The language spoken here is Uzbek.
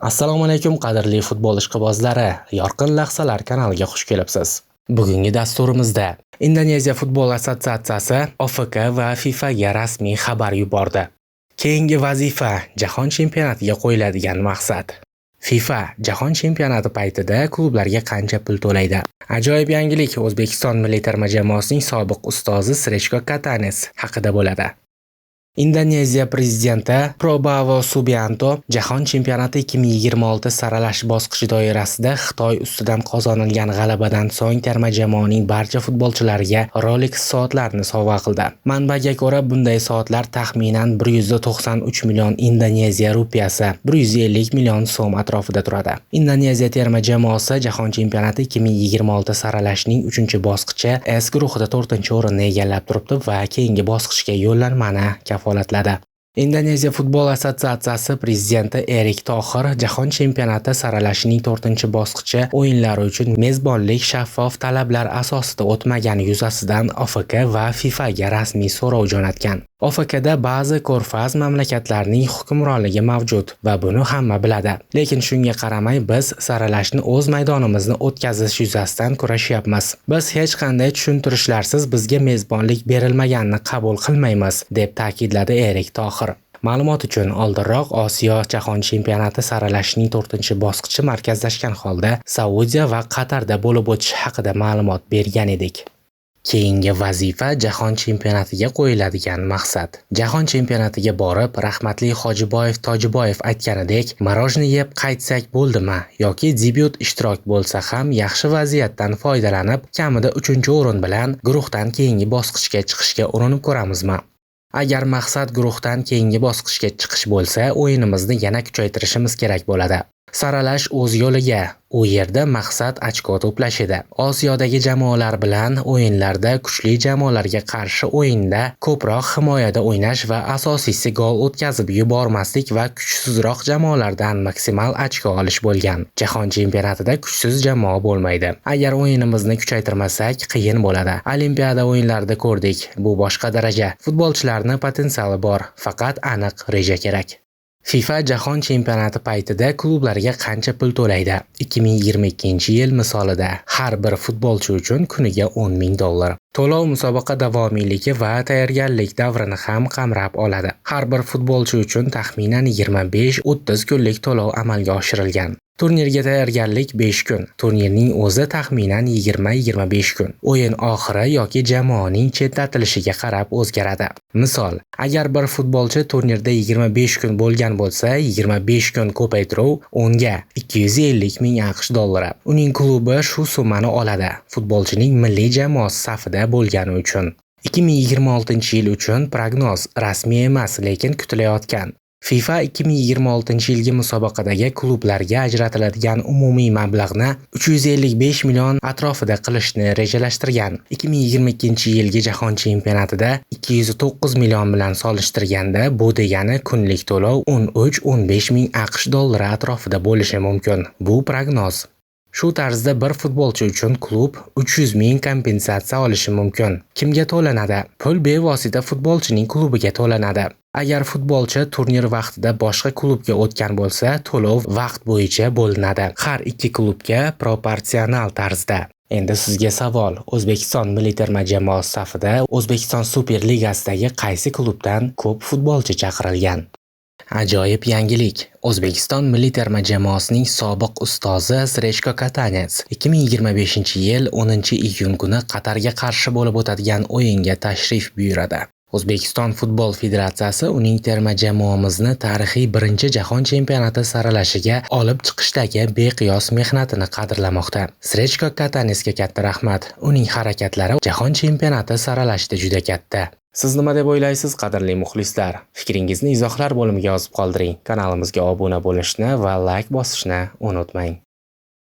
Assalomu alaykum qadrli futbol ishqibozlari, Yorqin lahzalar kanaliga xush kelibsiz. Bugungi dasturimizda Indoneziya futbol assotsiatsiyasi OFK va FIFA ga rasmiy xabar yubordi. Keyingi vazifa Jahon chempionatiga qo'yiladigan maqsad. FIFA Jahon chempionati paytida klublarga qancha pul to'laydi? Ajoyib yangilik O'zbekiston milliy terma jamoasining sobiq ustozi Srechko Katanes haqida bo'ladi. Indoneziya prezidenti Prabowo Subianto Jahon chempionati 2026 saralash bosqichi doirasida Xitoy ustidan qozonilgan g'alabadan so'ng terma jamoaning barcha futbolchilariga Rolex soatlarini sovg'a qildi. Manbaga ko'ra, bunday soatlar taxminan 193 million Indoneziya rupiyasi, 150 million so'm atrofida turadi. Indoneziya terma jamoasi Jahon chempionati 2026 saralashning 3-bosqichi S guruhida 4-o'rinni egallab turibdi va keyingi bosqichga yo'llanmani kafolatladi. Indoneziya futbol assotsiatsiyasi prezidenti Erik Thohir Jahon chempionati saralashining 4-bosqichi o'yinlari uchun mezbonlik shaffof talablar asosida o'tmagani yuzasidan OFK va FIFA ga rasmiy so'rov jo'natgan. OFKda ba'zi ko'rfaz mamlakatlarining hukmronligi mavjud va buni hamma biladi. Lekin shunga qaramay biz saralashni o'z maydonimizni o'tkazish yuzasidan kurashyapmiz. Biz hech qanday tushuntirishlarsiz bizga mezbonlik berilmaganini qabul qilmaymiz, deb ta'kidladi Erik Thohir. Ma'lumot uchun, oldinroq Osiyo Jahon chempionati saralashining 4-bosqichi markazlashgan holda Saudiya va Qatarda bo'lib o'tishi haqida ma'lumot bergan edik. Keyingi vazifa Jahon chempionatiga qo'yiladigan maqsad. Jahon chempionatiga borib, rahmatli Hojiboyev Tojiboyev aytganidek, marojni yeb qaytsak bo'ldimi yoki debyut ishtirok bo'lsa ham yaxshi vaziyatdan foydalanib, kamida 3-o'rin bilan guruhdan keyingi bosqichga chiqishga urinib ko'ramizmi? Agar maqsad guruhdan keyingi bosqichga chiqish bo'lsa, o'yinimizni yana kuchaytirishimiz kerak bo'ladi. Saralash o'z yo'liga, u yerda maqsad ochko to'plash edi. Osiyodagi jamoalar bilan o'yinlarda kuchli jamoalarga qarshi o'yinda ko'proq himoyada o'ynash va asosiysi gol o'tkazib yubormaslik va kuchsizroq jamoalardan maksimal ochko olish bo'lgan. Jahon chempionatida kuchsiz jamoa bo'lmaydi. Agar o'yinimizni kuchaytirmasak, qiyin bo'ladi. Olimpiada o'yinlarida ko'rdik, bu boshqa daraja. Futbolchilarning potensiali bor, faqat aniq reja kerak. FIFA Jahon chempionati paytida klublarga qancha pul to'laydi? 2022-yil misolida har bir futbolchi uchun kuniga $10,000. To'lov musobaqa davomiyligi va tayyorgarlik davrini ham qamrab oladi. Har bir futbolchi uchun taxminan 25-30 kunlik to'lov amalga oshirilgan. Turnirga tayyorgarlik 5 kun. Turnirning o'zi taxminan 20-25 kun. O'yin oxiri yoki jamoaning chetlatishiga qarab o'zgaradi. Misol, agar bir futbolchi turnirda 25 kun bo'lgan bo'lsa, 25 kun ko'paytiruv unga 250 ming AQSh dollari. Uning klubi shu summani oladi. Futbolchining milliy jamoasi safida bo'lgani uchun. 2026-yil uchun prognoz rasmiy emas, lekin kutilayotgan. FIFA 2026-yilgi musobaqadagi klublarga ajratiladigan umumiy mablag'ni 355 million atrofida qilishni rejalashtirgan. 2022-yilgi Jahon chempionatida 209 million bilan solishtirganda bu degani kunlik to'lov 13-15 ming AQSh dollari atrofida bo'lishi mumkin. Bu prognoz. Shu tarzda bir futbolchi uchun klub 300 ming kompensatsiya olishi mumkin. Kimga to'lanadi? Pul bevosita futbolchining klubiga to'lanadi. Agar futbolchi turnir vaqtida boshqa klubga o'tgan bo'lsa, to'lov vaqt bo'yicha bo'linadi. Har ikki klubga proporsional tarzda. Endi sizga savol: O'zbekiston milliy terma jamoasi safida O'zbekiston Super Ligasidagi qaysi klubdan ko'p futbolchi chaqirilgan? Ajoyib yangilik. O'zbekiston milliy terma jamoasining sobiq ustozi Srechko Katanes 2025-yil 10-iyun kuni Qatarga qarshi bo'lib o'tadigan o'yinga tashrif buyuradi. O'zbekiston futbol federatsiyasi uning terma jamoamizni tarixiy birinchi jahon chempionati saralashiga olib chiqishdagi beqiyos mehnatini qadrlamoqda. Srechko Katanesga katta rahmat. Uning harakatlari jahon chempionati saralashida juda katta. Siz nima deb o'ylaysiz, qadrli muxlislar? Fikringizni izohlar bo'limiga yozib qoldiring. Kanalimizga obuna bo'lishni va like bosishni unutmang.